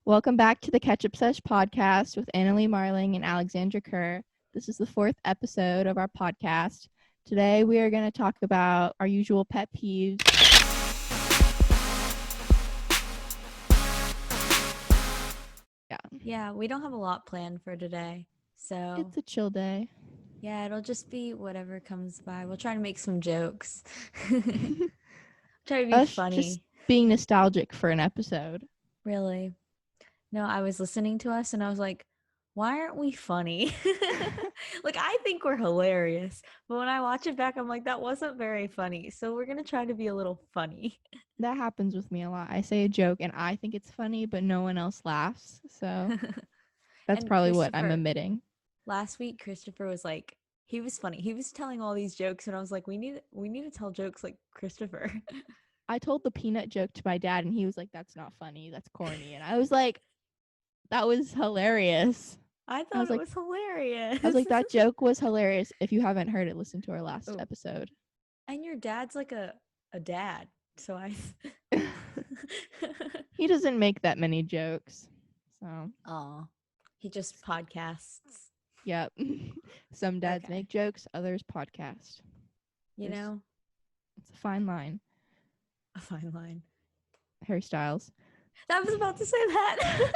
Welcome back to the Ketchup Sesh podcast with Annalie Marling and Alexandra Kerr. This is the 4th episode of our podcast. Today we are going to talk about our usual pet peeves. Yeah, we don't have a lot planned for today. So It's a chill day. yeah, it'll just be whatever comes by. We'll try to make some jokes. Try to be Us funny. just being nostalgic for an episode. Really? No, I was listening to us and I was like, why aren't we funny? Like, I think we're hilarious. But when I watch it back, I'm like, that wasn't very funny. So we're going to try to be a little funny. That happens with me a lot. I say a joke and I think it's funny, but no one else laughs. So that's And probably what I'm emitting. Last week, Christopher was like, he was funny. He was telling all these jokes and I was like, we need to tell jokes like Christopher. I told the peanut joke to my dad and he was like, that's not funny. That's corny. And I was like, that was hilarious. I thought it was hilarious. I was like, that joke was hilarious. If you haven't heard it, listen to our last episode. And your dad's like a dad. So He doesn't make that many jokes. So he just podcasts. Yep. Some dads make jokes, others podcast. It's a fine line. A fine line. Harry Styles. I was about to say that.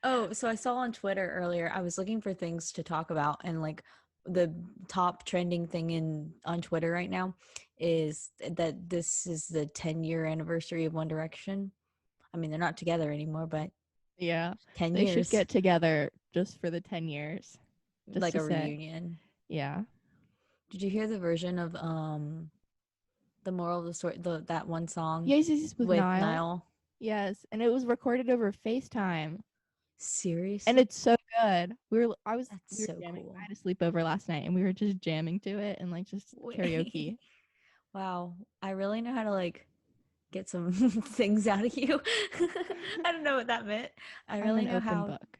Oh, so I saw on Twitter earlier, I was looking for things to talk about, and like the top trending thing on Twitter right now is that this is the 10-year anniversary of One Direction. I mean, they're not together anymore, but yeah, 10 years. They should get together just for the 10 years. Just like a reunion. Yeah. Did you hear the version of the moral of the story, that one song? Yes, with Niall. Yes, and it was recorded over FaceTime. Seriously? And it's so good. That's so jamming. cool. I had a sleepover last night and we were just jamming to it and like just karaoke. Wow. I really know how to like get some things out of you. I don't know what that meant. I really know how. Book.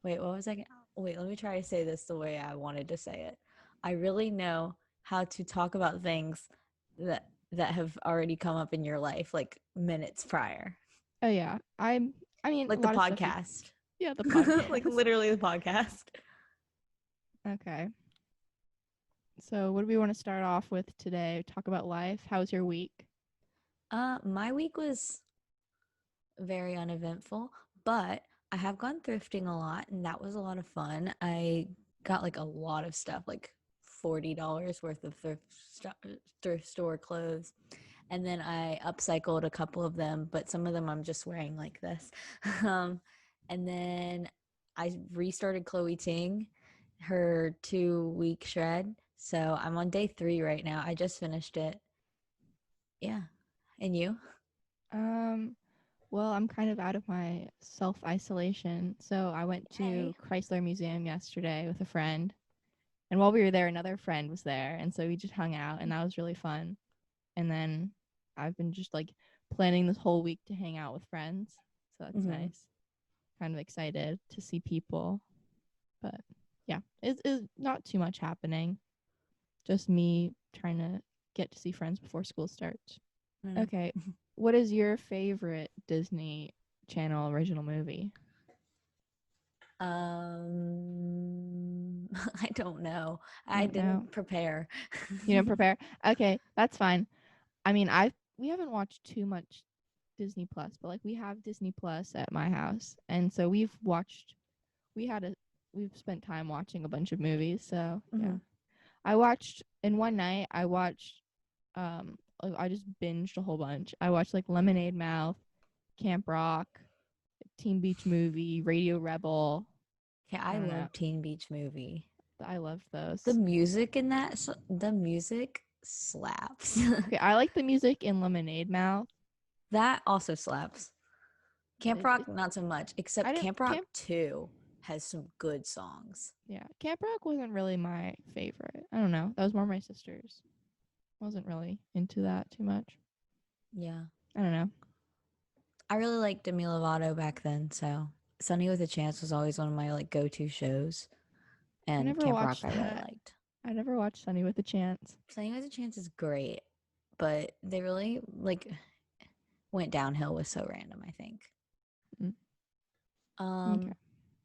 Wait, what was I? Wait, let me try to say this the way I wanted to say it. I really know how to talk about things that have already come up in your life like minutes prior. Oh yeah. I mean like the podcast. Yeah, the podcast. Like literally the podcast. Okay. So what do we want to start off with today? Talk about life. How was your week? My week was very uneventful, but I have gone thrifting a lot and that was a lot of fun. I got like a lot of stuff, like $40 worth of thrift store clothes. And then I upcycled a couple of them, but some of them I'm just wearing like this. And then I restarted Chloe Ting, her 2-week shred. So I'm on day 3 right now. I just finished it. Yeah. And you? Well, I'm kind of out of my self-isolation. So I went to Chrysler Museum yesterday with a friend. And while we were there, another friend was there. And so we just hung out and that was really fun. And then I've been just like planning this whole week to hang out with friends. So that's nice. Kind of excited to see people. But yeah, it's not too much happening. Just me trying to get to see friends before school starts. Okay. What is your favorite Disney Channel original movie? I don't know. I didn't prepare. You didn't prepare? Okay, that's fine. I mean, we haven't watched too much Disney Plus, but like we have Disney Plus at my house, and so we've spent time watching a bunch of movies. So yeah, I watched in one night. I just binged a whole bunch. I watched like Lemonade Mouth, Camp Rock, Teen Beach Movie, Radio Rebel. Yeah, I love Teen Beach Movie. I love those. The music in that, the music slaps. Okay, I like the music in Lemonade Mouth. That also slaps. Camp Rock, not so much, except Camp Rock 2 has some good songs. Yeah, Camp Rock wasn't really my favorite. I don't know. That was more my sister's. Wasn't really into that too much. Yeah. I don't know. I really liked Demi Lovato back then, so Sunny with a Chance was always one of my like go-to shows. And Camp Rock I really liked. I never watched Sunny with a Chance. Sunny with a Chance is great, but they really like went downhill with So Random, I think. Okay. Um,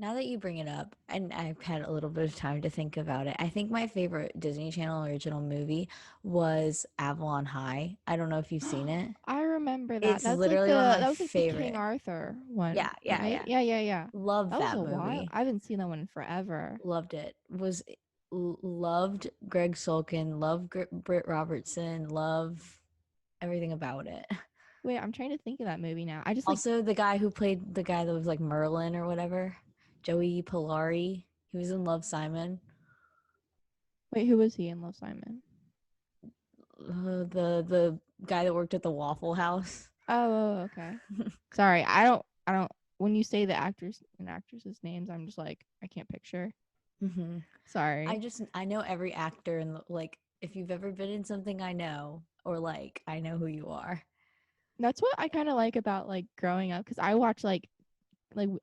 Now that you bring it up, and I've had a little bit of time to think about it, I think my favorite Disney Channel original movie was Avalon High. I don't know if you've seen it. I remember that. It's That's like literally one of the my that was like the King favorite. Arthur one, Yeah, yeah, right? yeah. Yeah, yeah, yeah. Love That was that a while. movie. I haven't seen that one in forever. Loved it. Loved Greg Sulkin, loved Britt Robertson, love everything about it. Wait, I'm trying to think of that movie now. I just like Also, the guy who played the guy that was like Merlin or whatever, Joey Polari. He was in Love Simon. wait, who was he in Love Simon? The guy that worked at the Waffle House. Okay. Sorry, I don't when you say the actors and actresses names, I'm just like I can't picture. Hmm. Sorry. I know every actor and like if you've ever been in something I know or like I know who you are. That's what I kind of like about like growing up cuz I watch like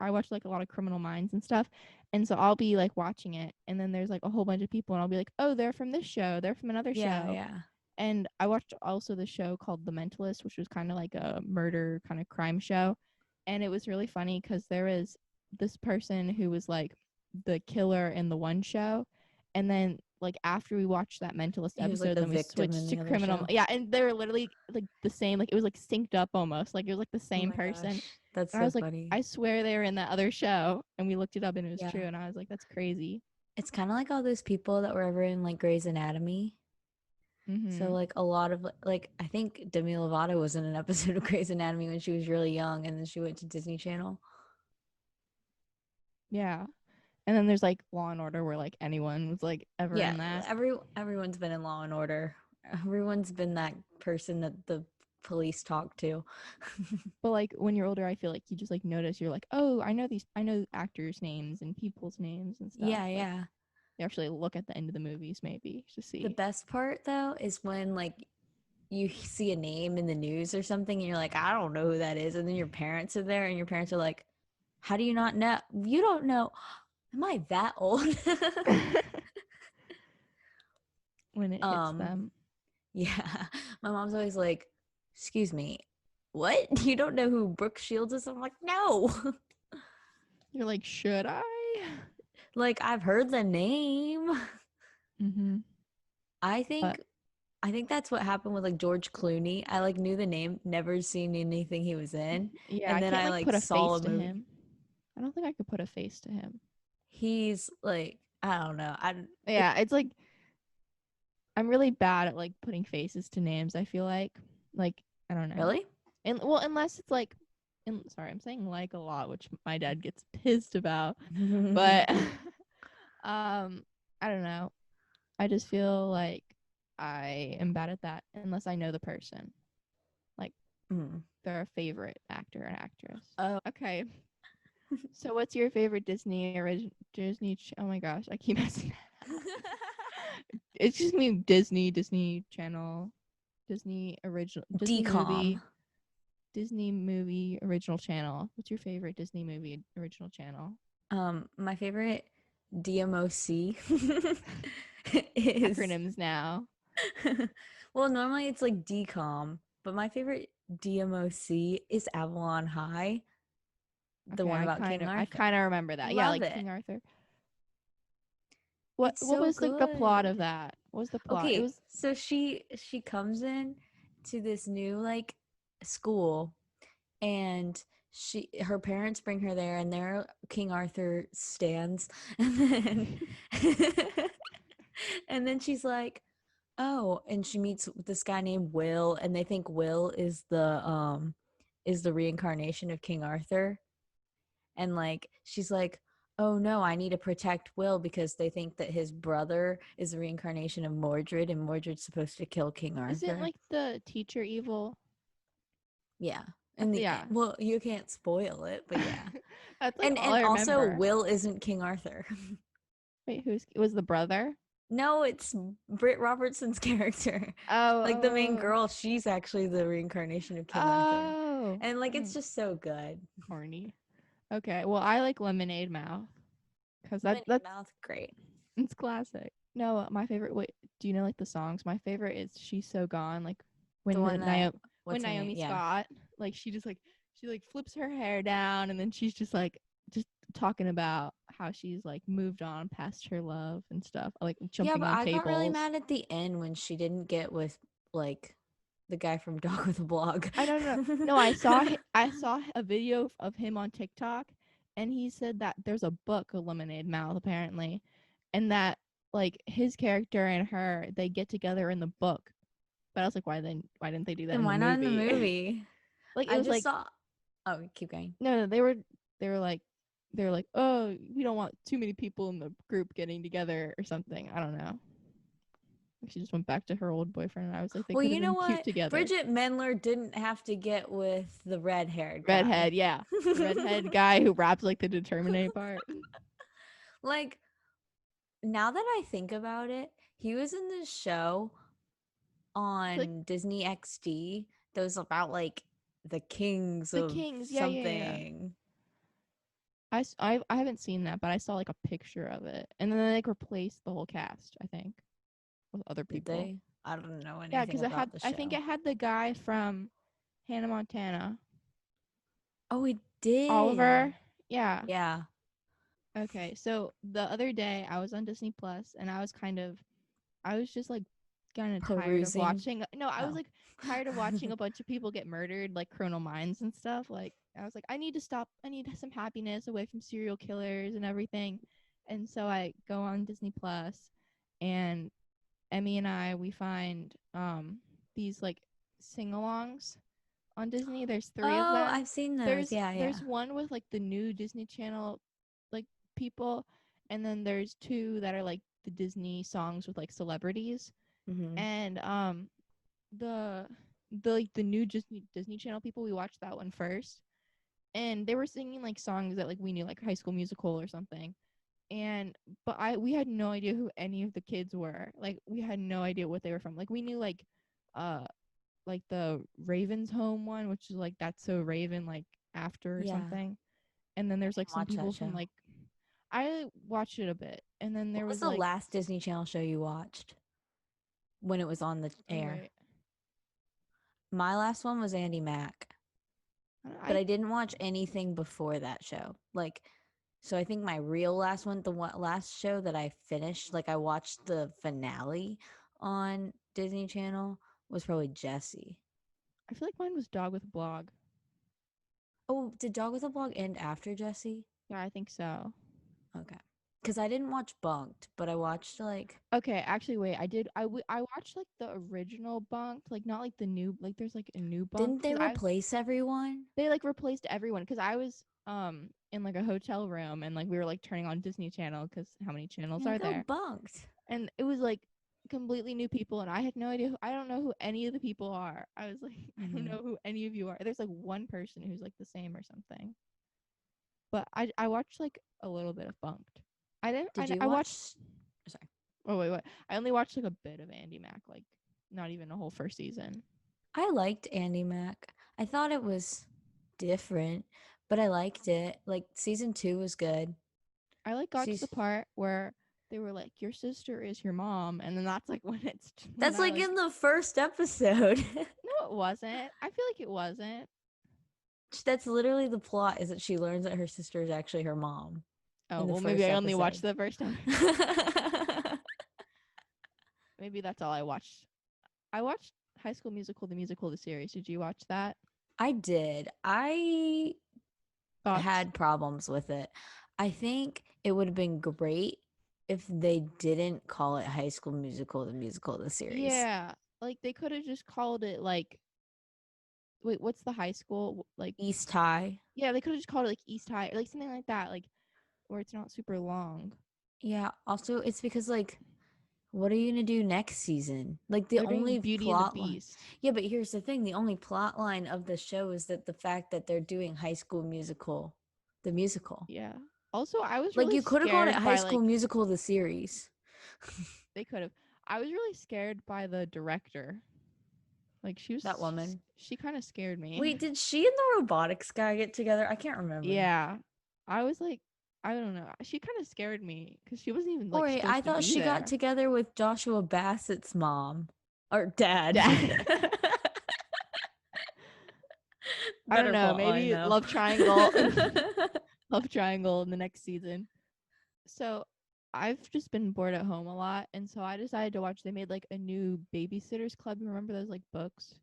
I watch like a lot of Criminal Minds and stuff. And so I'll be like watching it and then there's like a whole bunch of people and I'll be like, "Oh, they're from this show. They're from another Yeah, show." yeah. And I watched also the show called The Mentalist, which was kind of like a murder kind of crime show. And it was really funny because there was this person who was like the killer in the one show. And then like after we watched that Mentalist He was like episode, the then we victim in switched to the other Criminal. show. Yeah, and they were literally like the same. Like it was like synced up almost. Like it was like the Oh same my person. gosh. That's And I so was like, funny. I swear they were in that other show. And we looked it up and it was Yeah. true. And I was like, that's crazy. It's kind of like all those people that were ever in like Grey's Anatomy. So Mm-hmm. like a lot of like I think Demi Lovato was in an episode of Grey's Anatomy when she was really young and then she went to Disney Channel. Yeah. And then there's like Law and Order where like anyone was like ever Yeah, in that. everyone's been in Law and Order. Everyone's been that person that the police talk to. But like when you're older, I feel like you just like notice you're like, oh, I know actors' names and people's names and stuff. Yeah, Like yeah. you actually look at the end of the movies maybe to The see. best part though is when like you see a name in the news or something and you're like, I don't know who that is. And then your parents are there and your parents are like, how do you not know? You don't know. Am I that old? When it hits um, them, yeah. My mom's always like, excuse me, what? You don't know who Brooke Shields is? I'm like, no. you're like, should I? Like I've heard the name. Mm-hmm. I But think I think that's what happened with like George Clooney. I like knew the name, never seen anything he was in. yeah, And I then can't I like like put a saw face a to movie. him. I don't think I could put a face to him. He's like, I don't know. I it Yeah, it's like I'm really bad at like putting faces to names. I feel like I don't know. really? And well, unless it's like, sorry, I'm saying like a lot, which my dad gets pissed about. But I don't know. I just feel like I am bad at that unless I know the person, like Mm. they're a favorite actor and actress. Oh. Okay, so what's your favorite Disney Disney? Oh my gosh, I keep messing that up. It's just me Disney Channel, Disney original, Decom. Disney movie original channel. What's your favorite Disney movie original channel? My favorite DMOC is Acronyms now. well, normally it's like decom, but my favorite DMOC is Avalon High, the Okay, one about King I Arthur. kind of remember that. Yeah, Love like it. King Arthur. It's What so was like the plot of good. that? What was the plot? It Okay, was so she comes in to this new like school and she her parents bring her there and there King Arthur stands and then and then she's like, "Oh," and she meets this guy named Will and they think Will is the reincarnation of King Arthur and like she's like, "Oh no, I need to protect Will because they think that his brother is the reincarnation of Mordred and Mordred's supposed to kill King isn't Arthur." like the teacher evil? Yeah. In the end, Yeah. well, you can't spoil it, but yeah. That's like And all I also remember. Will isn't King Arthur. Wait, who's was the brother? No, it's Britt Robertson's character. Oh, Like the main oh, girl, she's actually the reincarnation of King Arthur. oh. And like it's Oh, just so good. corny. Okay, well I like Lemonade Mouth because Lemonade that's Mouth, great. it's classic. No, my favorite. Wait, do you know like the songs? My favorite is "She's So Gone." Like The when one that when what's her name? Naomi Yeah. Scott, like she just like she like flips her hair down and then she's just like just talking about how she's like moved on past her love and stuff, like Yeah, jumping but on I got really tables. mad at the end when she didn't get with like the guy from Dog with a Blog. I don't know. No, I saw a video of him on TikTok, and he said that there's a book of Lemonade Mouth apparently, and that like his character and her they get together in the book. But I was like, why didn't they do that Then in the why not in the movie? movie? Like it I was just like saw. Oh, keep going. no, they were like oh, we don't want too many people in the group getting together or something. I don't know. She just went back to her old boyfriend, and I was like, they Well, could have you know been cute what? together. Bridget Mendler didn't have to get with the red-haired guy. Redhead, yeah, the redhead guy who raps like the Determinate part. Like, now that I think about it, he was in this show I feel like on Disney XD that was about like the kings the of Kings, yeah. something. I haven't seen that, but I saw like a picture of it, and then they like replaced the whole cast. I think with other Did people. they? I don't know Yeah, anything because it had about the I think show. it had the guy from Hannah Montana, Oh, we did. Oliver. Yeah. Yeah. Okay, so the other day I was on Disney Plus, and I was just like kind of tired of Perusing. watching. No, I was Oh. like tired of watching a bunch of people get murdered, like Criminal Minds and stuff. Like I was like, I need to stop. I need some happiness away from serial killers and everything. And so I go on Disney Plus, and Emmy and I we find these like sing-alongs on Disney. There's three of Oh, them. I've seen those. Yeah, yeah. There's one with like the new Disney Channel like people, and then there's two that are like the Disney songs with like celebrities. Mm-hmm. And the the new Disney Channel people, we watched that one first, and they were singing like songs that like we knew, like High School Musical or something. And but I we had no idea who any of the kids were. Like we had no idea what they were from. Like we knew uh like the Raven's Home one, which is like That's So Raven, like After or Yeah. something. And then there's like some Watch that people from show. like I watched it a bit, and then What there was was the like last Disney Channel show you watched when it was on the oh air? wait, My last one was Andy Mack, but I I didn't watch anything before that show. Like, so I think my real last one, the one last show that I finished, like I watched the finale on Disney Channel, was probably Jessie. I feel like mine was Dog with a Blog. Oh, did Dog with a Blog end after Jessie? Yeah, I think so. Okay. Because I didn't watch Bunked, but I watched like. Okay, actually, wait. I watched like the original Bunked, like not like the new. Like there's like a new Bunked Didn't they because I replace everyone? they like replaced everyone because I was in like a hotel room, and like we were like turning on Disney Channel because how many channels You're are like, oh, there? Bunked. And it was like completely new people, and I had no idea. I don't know who any of the people are. I was like, I don't Mm-hmm. know who any of you are. There's like one person who's like the same or something. But I watched like a little bit of Bunked. I didn't. Did you I watched. watch? Sorry. Oh wait, what? I only watched like a bit of Andy Mack, like not even a whole first season. I liked Andy Mack. I thought it was different, but I liked it. Like season 2 was good. I like got to the She's part where they were like, "Your sister is your mom," and then that's like when it's when That's I like like. in the first episode. No, it wasn't. I feel like it wasn't. That's literally the plot is that she learns that her sister is actually her mom Oh in the well, maybe first I only watched episode. the first time. Maybe that's all I watched. I watched High School Musical, the musical, the series. Did you watch that? I did. I Thoughts? had problems with it. I think it would have been great if they didn't call it High School Musical, the series. Yeah, like they could have just called it like wait, what's the high school like? East High. Yeah, they could have just called it like East High or like something like that, like where it's not super long. Yeah, also it's because like what are you going to do next season? Like the They're doing only Beauty and the plot line. Beast. Yeah, but here's the thing, the only plot line of the show is that the fact that they're doing High School Musical, the musical. Yeah. Also, I was Like really you could have called it scared High by School like Musical the series. they could have. I was really scared by the director. Like That woman. she kind of scared me. Wait, did she and the robotics guy get together? I can't remember. Yeah. I was like I don't know. She kind of scared me cuz she wasn't even Or like wait, I supposed to thought be she got there. together with Joshua Bassett's mom or dad. Dad. I don't Better know. plot line Maybe though. love triangle. love triangle in the next season. So I've just been bored at home a lot, and so I decided to watch. They made like a new Babysitters Club. You remember those like books,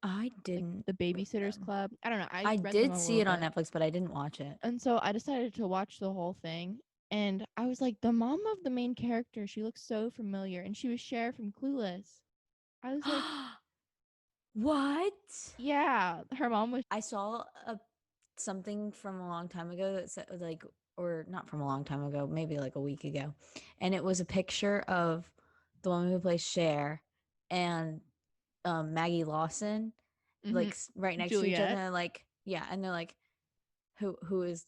I like didn't the read Babysitters them. Club? I don't know. I I read them did a see little it on bit, Netflix, but I didn't watch it. and so I decided to watch the whole thing. And I was like, the mom of the main character, she looks so familiar, and she was Cher from Clueless. I was like, What? yeah, her mom was. I saw something from a long time ago that said like, or not from a long time ago, maybe like a week ago, and it was a picture of the woman who plays Cher and Maggie Lawson, like Mhm. right next to each other, Juliet. and like yeah, and they're like, who is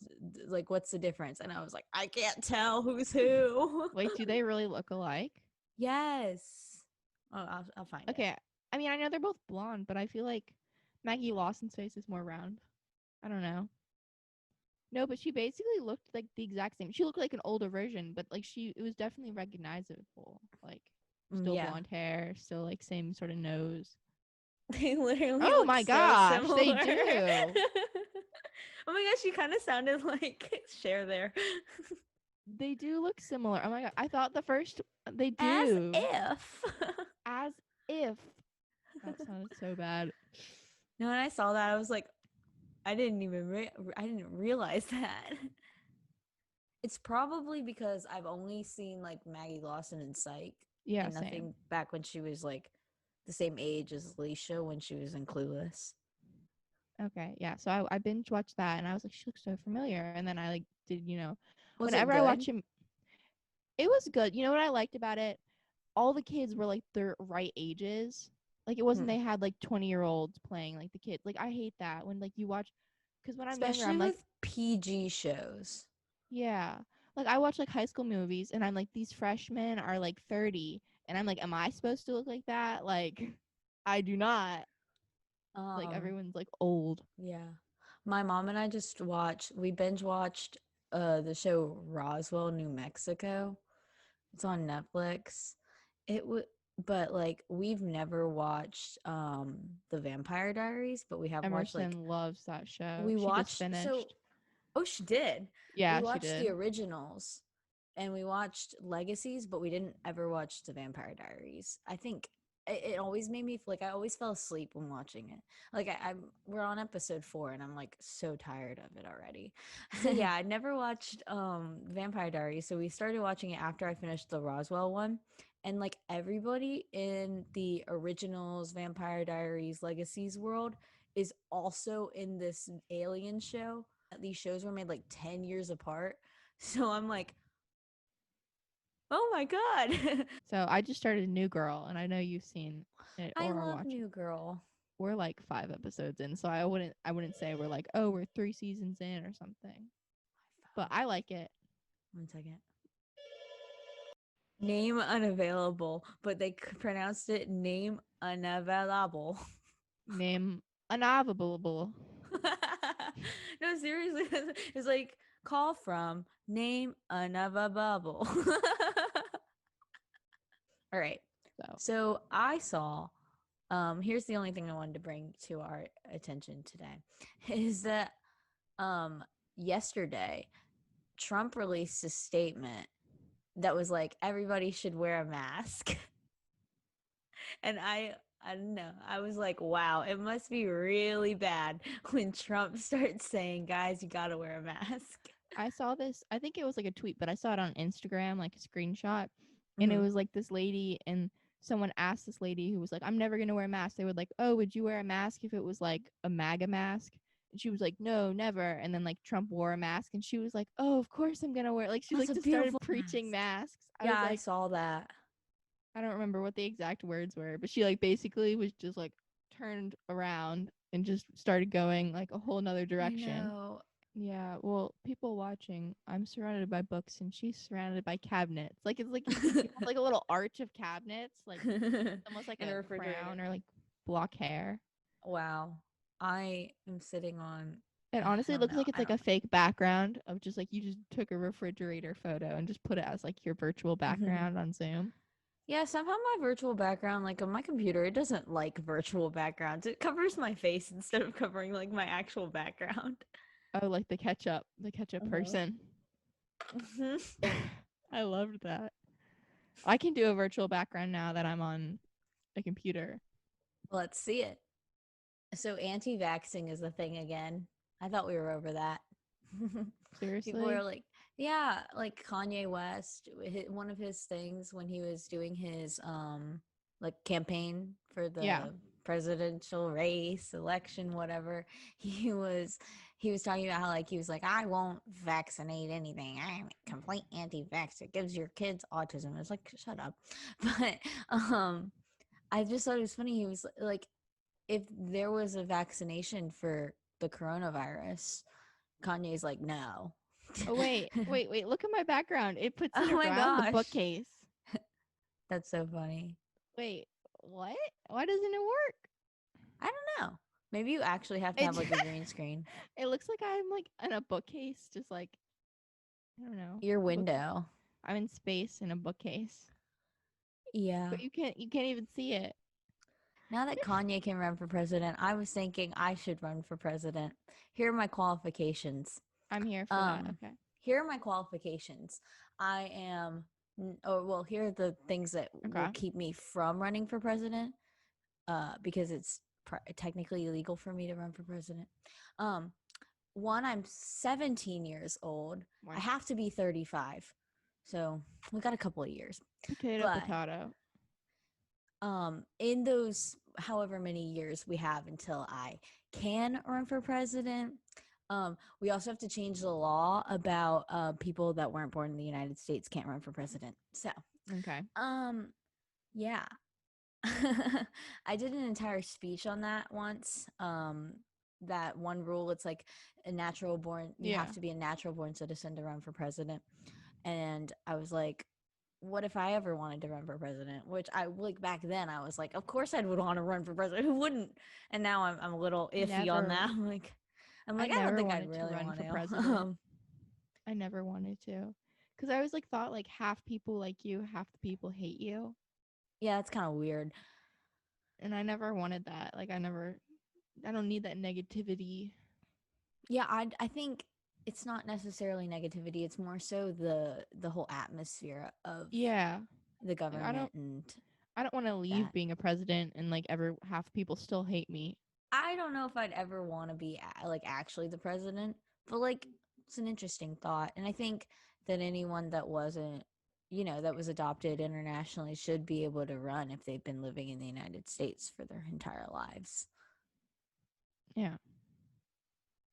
like, what's the difference? And I was like, I can't tell who's who. Wait, do they really look alike? Yes. Oh, I'll find it. Okay. I mean, I know they're both blonde, but I feel like Maggie Lawson's face is more round. I don't know. No, but she basically looked like the exact same. She looked like an older version, but like it was definitely recognizable. Like still Yeah. blonde hair, still like same sort of nose. They literally Oh look my so gosh, they similar. do. Oh my gosh, you kind of sounded like Cher there. They do look similar. Oh my god, I thought the first they As do. if. As if that sounded so bad. No, when I saw that, I was like, I didn't realize that. It's probably because I've only seen like Maggie Lawson in Psych Yeah, and same. nothing back when she was like the same age as Alicia when she was in Clueless. Okay, yeah. So I binge watched that, and I was like, she looks so familiar. And then I like did Was it whenever I good? watch him, it was good. You know what I liked about it? All the kids were like their right ages. Like it wasn't Hmm. they had like 20-year-olds playing like the kids. Like I hate that when like you watch, because when I'm younger, Especially I'm like, with PG shows. yeah. Like I watch like high school movies, and I'm like, these freshmen are like 30, and I'm like, am I supposed to look like that? Like, I do not. Like Um, everyone's like old. yeah. My mom and I we binge watched the show Roswell, New Mexico. It's on Netflix. It would but like we've never watched The Vampire Diaries, but we have watched like Emerson loves that show. we She just watched so finished. oh she did. We Yeah, she watched the did. originals and we watched Legacies, but we didn't ever watch The Vampire Diaries. I think it always made me like I always fell asleep when watching it. Like I'm we're on episode 4 and I'm like so tired of it already. So yeah, I never watched Vampire Diaries. So we started watching it after I finished the Roswell one. And like everybody in the originals Vampire Diaries Legacies world is also in this alien show. These shows were made like 10 years apart. So I'm like, oh my God. So I just started New Girl, and I know you've seen it I or are love watching. New Girl. We're like 5 episodes in, so I wouldn't say we're like, oh, we're 3 seasons in or something. I But found I like it. it. One second. Name unavailable, but they pronounced it name unavailable. Name unavailable. No, seriously. It's like call from name unavailable. All right. So So I saw, here's the only thing I wanted to bring to our attention today is that um, yesterday, Trump released a statement that was like, everybody should wear a mask. And I don't know. I was like, wow, it must be really bad when Trump starts saying, guys, you got to wear a mask. I saw this. I think it was like a tweet, but I saw it on Instagram, like a screenshot, and it Mm-hmm. was like this lady, and someone asked this lady who was like, "I'm never gonna wear a mask." They were like, "Oh, would you wear a mask if it was like a MAGA mask?" And she was like, "No, never." And then like Trump wore a mask, and she was like, "Oh, of course I'm gonna wear." Like she That's like a just started beautiful preaching mask. masks. I Yeah, was I like, saw that. I don't remember what the exact words were, but she like basically was just like turned around and just started going like a whole nother I direction. know. Yeah, well, people watching, I'm surrounded by books and she's surrounded by cabinets. Like it's like you have like a little arch of cabinets, like almost like In a a refrigerator. crown or like block hair. Wow. I am sitting on, It I honestly don't looks know. like it's I like don't a fake background of just like you just took a refrigerator photo and just put it as like your virtual know. background on Zoom. Yeah, somehow my virtual background, like on my computer, it doesn't like virtual backgrounds. It covers my face instead of covering like my actual background. Oh, like the ketchup Uh-huh. person. I loved that. I can do a virtual background now that I'm on a computer. Let's see it. So anti-vaxxing is the thing again. I thought we were over that. People Seriously? are like, yeah, like Kanye West, one of his things when he was doing his like campaign for Yeah. the presidential race, election, whatever, he was he was talking about how like he was like, I won't vaccinate anything. I'm a complete anti-vax. It gives your kids autism. It's like, shut up. But I just thought it was funny. He was like, if there was a vaccination for the coronavirus, Kanye's like, no. Oh wait. Look at my background. It puts it Oh my around the gosh. bookcase. That's so funny. Wait, what? Why doesn't it work? I don't know. Maybe you actually have to It have like a green screen. it looks like I'm like in a bookcase, just like I don't know, Your a bookcase. window. I'm in space in a bookcase, Yeah. but you can't even see it. Now that Kanye can run for president, I was thinking I should run for president. Here are my qualifications. I'm here for that. Um, Okay. Here are my qualifications. I am, oh, well, here are the things that will Okay. keep me from running for president. Because it's technically illegal for me to run for president. Um, One, I'm 17 years old. I One have to be 35. So we got a couple of years. potato, But potato. in those however many years we have until I can run for president, we also have to change the law about people that weren't born in the United States can't run for president. So, Okay. um, yeah, I did an entire speech on that once. That one rule, it's like a natural born, you have Yeah. to be a natural born citizen to run for president. And I was like, what if I ever wanted to run for president? Which I like back then, I was like, of course I would want to run for president. Who wouldn't? And now I'm a little iffy on Never. that. I'm I like, I don't never think I'd wanted to really run want for to. president. I never wanted to, because I always like thought like half people like you, half the people hate you, Yeah, it's kind of weird. and I never wanted that. Like I never. I don't need that negativity. Yeah, I think it's not necessarily negativity. It's more so the whole atmosphere of Yeah. the Like I government don't. and I don't want to leave that. being a president and like ever half people still hate me. I don't know if I'd ever want to be like actually the president, but like it's an interesting thought. And I think that anyone that wasn't, that was adopted internationally should be able to run if they've been living in the United States for their entire lives. Yeah.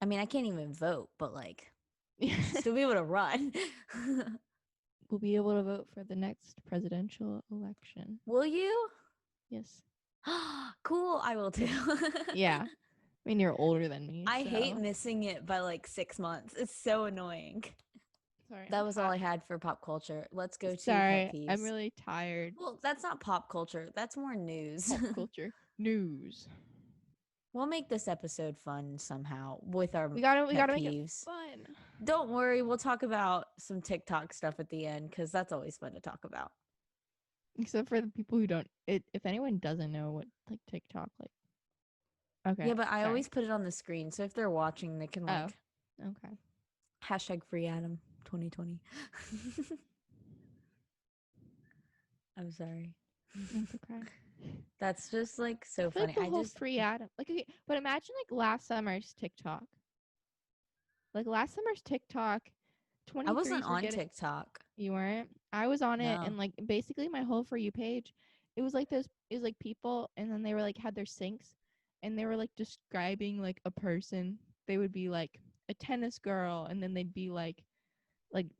I mean, I can't even vote, but like I should Yeah. still be able to run. We'll be able to vote for the next presidential election. Will you? Yes. Cool, I will too. Yeah. I mean, you're older than me, I hate so missing it by like 6 months. It's so annoying. sorry. That was all I had for pop culture. Let's go to pet Sorry. I'm peeves. really tired. Well, that's not pop culture. That's more news. Pop culture news. We'll make this episode fun somehow with our We pet gotta make it peeves. fun. Don't worry, we'll talk about some TikTok stuff at the end because that's always fun to talk about. Except for the people who don't. If anyone doesn't know what like TikTok like. Yeah, Okay. but I Sorry. always put it on the screen. So if they're watching, they can Oh. like Okay. hashtag free Adam 2020. I'm sorry. That's okay. That's just like I so feel like funny. the whole free Adam. Like, okay, but imagine like last summer's TikTok. Like last summer's TikTok, I wasn't 23s were on getting. TikTok. You weren't. I was on it, No. and like basically my whole for you page, it was like those. It was like people, and then they were like had their sinks, and they were like describing like a person. They would be like a tennis girl, and then they'd be like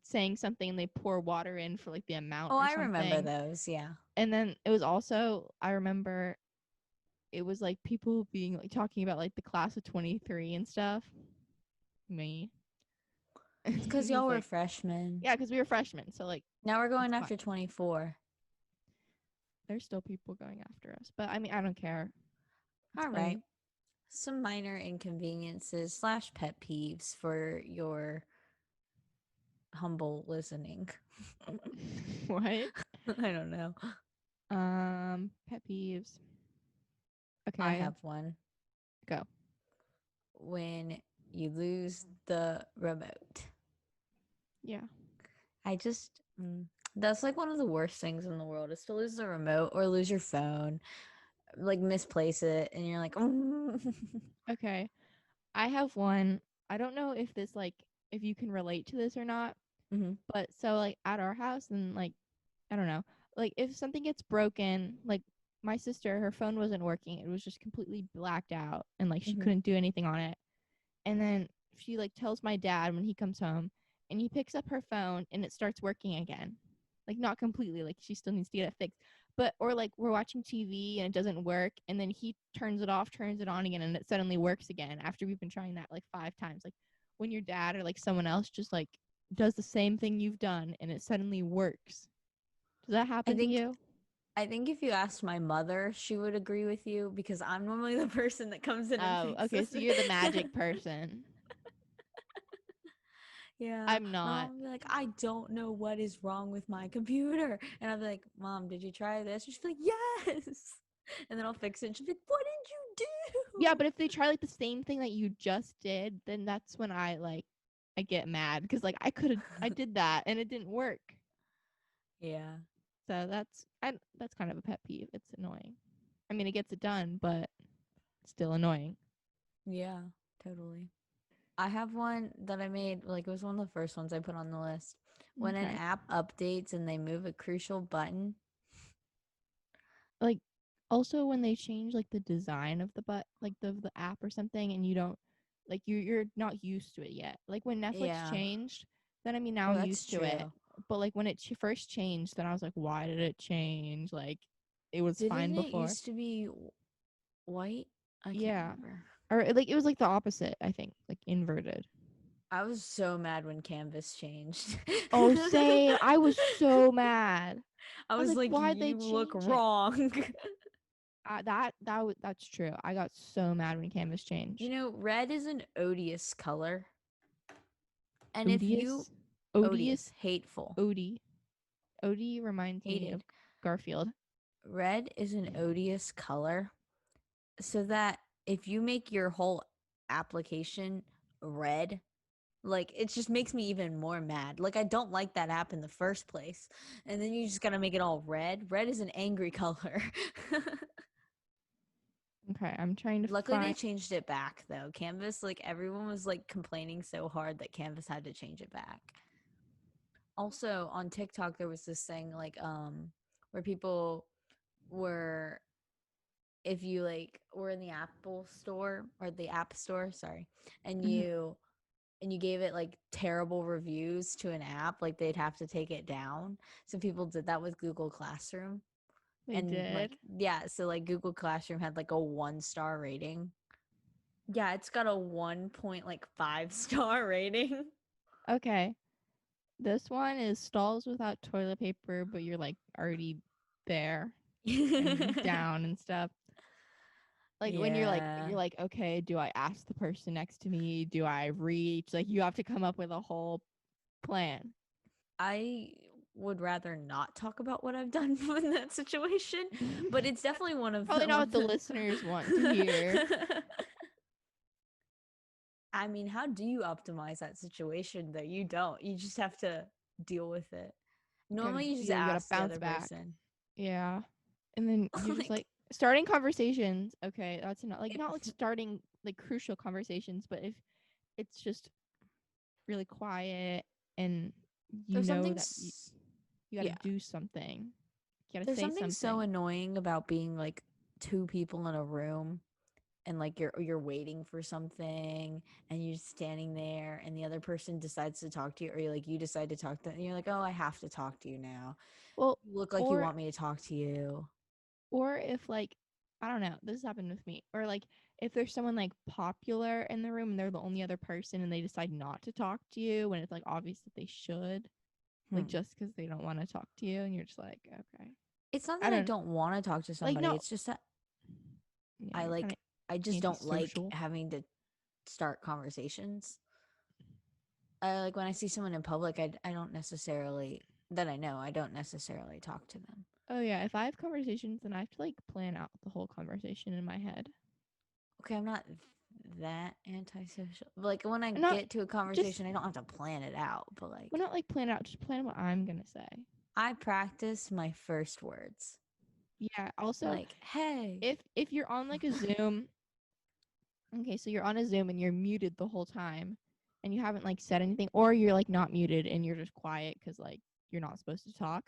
saying something, and they pour water in for like the amount Oh, or I remember something. those. Yeah. And then it was also I remember it was like people being like talking about like the class of 23 and stuff. Me. It's because It y'all was were like freshmen. yeah, because we were freshmen, so like Now we're it's going fine. after 24. There's still people going after us, but I mean I don't care. It's All right. funny. Some minor inconveniences slash pet peeves for your humble listening. What? I don't know. Pet peeves. I Okay, have one. go. When you lose the remote. Yeah. I just that's like one of the worst things in the world is to lose the remote or lose your phone, like misplace it, and you're like, Okay. I have one. I don't know if this like if you can relate to this or not, mm-hmm, but so like at our house and like I don't know. Like if something gets broken, like my sister, her phone wasn't working. It was just completely blacked out and like she mm-hmm. couldn't do anything on it. And then she like tells my dad when he comes home and he picks up her phone and it starts working again. Like not completely, like she still needs to get it fixed. But or like we're watching TV and it doesn't work and then he turns it off, turns it on again and it suddenly works again after we've been trying that like 5 times. Like when your dad or like someone else just like does the same thing you've done and it suddenly works. Does that I happen to think you? I think if you asked my mother, she would agree with you because I'm normally the person that comes in and Oh, okay, fixes so you're the it. magic person. Yeah, I'm my not. mom would be like, I don't know what is wrong with my computer. And I'd be like, Mom, did you try this? And she'd be like, yes. And then I'll fix it. And she'd be like, what did you Yeah, do? but if they try like the same thing that you just did, then that's when I get mad because like I did that and it didn't work. Yeah, So that's kind of a pet peeve. It's annoying. I mean, it gets it done, but it's still annoying. yeah, totally. I have one that I made, like, it was one of the first ones I put on the list. When an Okay. app updates and they move a crucial button, Like also when they change like the design of the app or something and you don't like you're not used to it yet. Like when Netflix yeah. changed, then I mean now Oh, I'm that's used to it. true. But like when it first changed, then I was like, why did it change? Like it was fine Didn't it before. used to be white? I can't Yeah. remember. Or like it was like the opposite, I think, like inverted. I was so mad when Canvas changed. Oh, same. I was so mad. I I was was like, like, why'd they you look change it? wrong. That's true. I got so mad when Canvas You changed. know, red is an odious color. And if you, Odious, odious, odious, hateful, Odie. Odie reminds me hated. of Garfield. Red is an odious color. So that if you make your whole application red, like it just makes me even more mad. Like I don't like that app in the first place. And then you just gotta make it all red. Red is an angry color. Okay, I'm trying to Luckily they find. changed it back though. Canvas, like everyone was like complaining so hard that Canvas had to change it back. Also on TikTok there was this thing like where people were, if you like were in the Apple store or the App Store, sorry, and Mhm, you gave it like terrible reviews to an app, like they'd have to take it down. So people did that with Google Classroom. they And like did. yeah, so like Google Classroom had like a 1 star rating. Yeah, it's got a 1.5 star rating. Okay, this one is stalls without toilet paper, but you're like already there and down and stuff. Like when Yeah. you're like, okay, do I ask the person next to me? Do I reach? Like you have to come up with a whole plan. I would rather not talk about what I've done in that situation, but it's That's definitely one of probably the not what ones the that listeners want to hear. I mean, how do you optimize that situation though? You don't. You just have to deal with it. Gotta Normally you just deal. You gotta ask the bounce other back. person. Yeah, and then you just Like like starting conversations. Okay, that's not like if not like starting like crucial conversations, but if it's just really quiet and you there's know something that you got to yeah. do something, you got to There's say something so something. annoying about being like two people in a room and like you're waiting for something and you're standing there and the other person decides to talk to you or you like you decide to talk to them and you're like, "Oh, I have to talk to you now. Well, You look like you or want me to talk to you." if like I don't know, this happened with me. Or like if there's someone like popular in the room and they're the only other person and they decide not to talk to you when it's like obvious that they should, like Hmm. just because they don't want to talk to you and you're just like, okay. It's not I that I don't don't want to talk to like somebody. no It's just that yeah, I you're kind like of I just don't like antisocial. having to start conversations. Like when I see someone in public, I don't necessarily that I know, I don't necessarily talk to them. Oh yeah, if I have conversations then I have to like plan out the whole conversation in my head. Okay, I'm not that antisocial. Like when I Not get to a just conversation, I don't have to plan it out, but well, like not like plan out, just plan what I'm gonna say. I practice my first words. Yeah. Also, Like, hey. if you're on like a Zoom, okay, so you're on a Zoom and you're muted the whole time, and you haven't like said anything, or you're like not muted and you're just quiet because like you're not supposed to talk,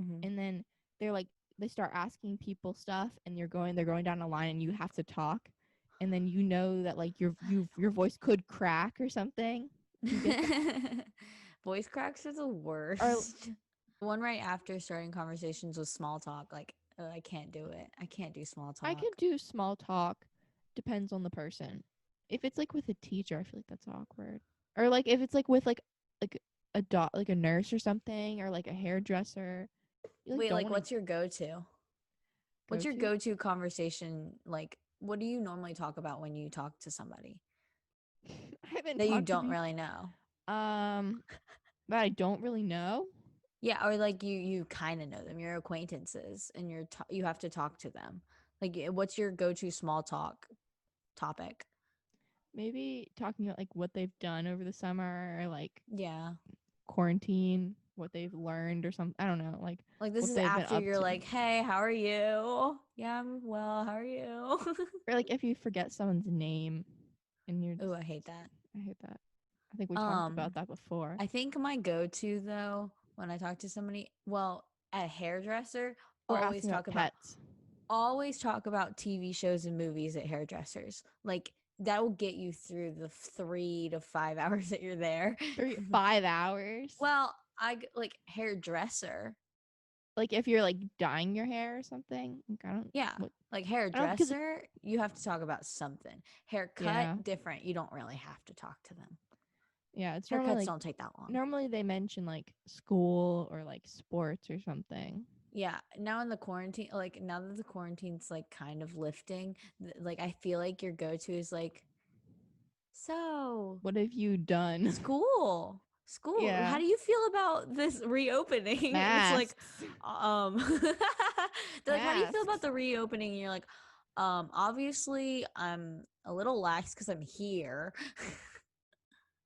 Mm-hmm. and then they're like they start asking people stuff, and they're going down a line, and you have to talk, and then you know that like your voice could crack or something. Do you get that? Voice cracks are the Or worst. One right after starting conversations with small talk, like, oh, I can't do it. I can't do small I can talk. do small talk, depends on the person. If it's like with a teacher, I feel like that's awkward. Or like if it's like with like like a nurse or something, or like a hairdresser, you like Wait, don't like, want to what's your go to? What's go your to. go to conversation? Like, what do you normally talk about when you talk to somebody I haven't that you talked to don't people really know? um that I don't really know. Yeah, or like you kind of know them. You're acquaintances, and you have to talk to them. Like, what's your go to small talk topic? Maybe talking about like what they've done over the summer, or like Yeah. quarantine, what they've learned or something. I don't know, like Like, this what is they've been after up you're to. like, hey, how are you? Yeah, I'm well. How are you? Or like if you forget someone's name and you're Oh, just I hate that. I hate that. I think we talked Um, about that before. I think my go-to though, when I talk to somebody, well, a hairdresser, Or always asking about talk about pets. always talk about TV shows and movies at hairdressers. Like, that will get you through the 3 to 5 hours that you're there. 5 hours. Well, like hairdresser. Like if you're like dyeing your hair or something. Like, I don't Yeah. what Like I don't because hairdresser, you have to talk about something. Haircut, yeah. different. You don't really have to talk to them. Yeah, it's normally Haircuts like don't take that long. normally they mention like school or like sports or something. Yeah, now in the quarantine, like now that the quarantine's like kind of lifting, like I feel like your go-to is like, so What have you done? school. How Yeah. do you feel about this reopening? And it's like, Masks. um, they're like, how do you feel about Masks. the reopening? And you're like, obviously I'm a little lax because I'm here.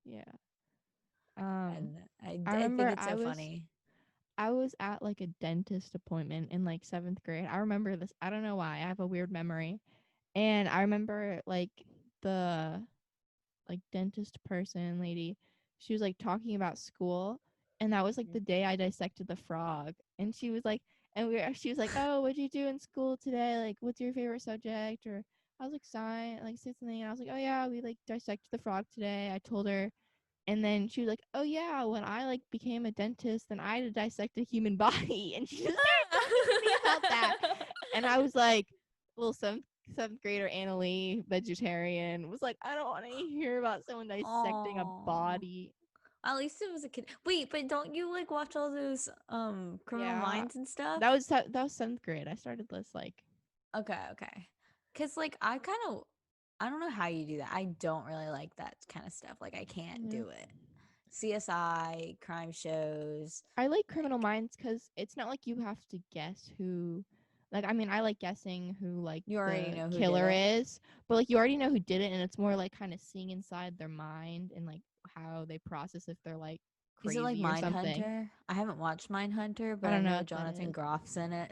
Yeah. Um And I I think remember it's so funny. I was at like a dentist appointment in like 7th grade. I remember this. I don't know why. I have a weird memory. And I remember like the like dentist person lady, she was like talking about school, and that was like the day I dissected the frog. And she was like she was like, "Oh, what'd you do in school today? Like what's your favorite subject?" Or I was like, "Science," like something, and I was like, "Oh yeah, we like dissected the frog today." I told her, and then she was like, "Oh yeah, when I like became a dentist, then I had to dissect a human body." And she just started talking to me about that. And I was like, little seventh grader Anna Lee, vegetarian, was like, I don't want to hear about someone dissecting a Oh. body. At least it was a kid. Wait, but don't you like watch all those Criminal Yeah. Minds and stuff? That was 7th grade. I started this like Okay, okay. Cause like I don't know how you do that. I don't really like that kind of stuff. Like I can't yeah. do it. CSI, crime shows, I like Criminal like Minds because it's not like you have to guess who. Like, I mean, I like guessing who like you already the know who did killer it. is, but like you already know who did it, and it's more like kind of seeing inside their mind and like how they process if they're like Is it like crazy or something. Mindhunter? I haven't watched Mindhunter, I but I don't know know what that Jonathan is. Groff's in it.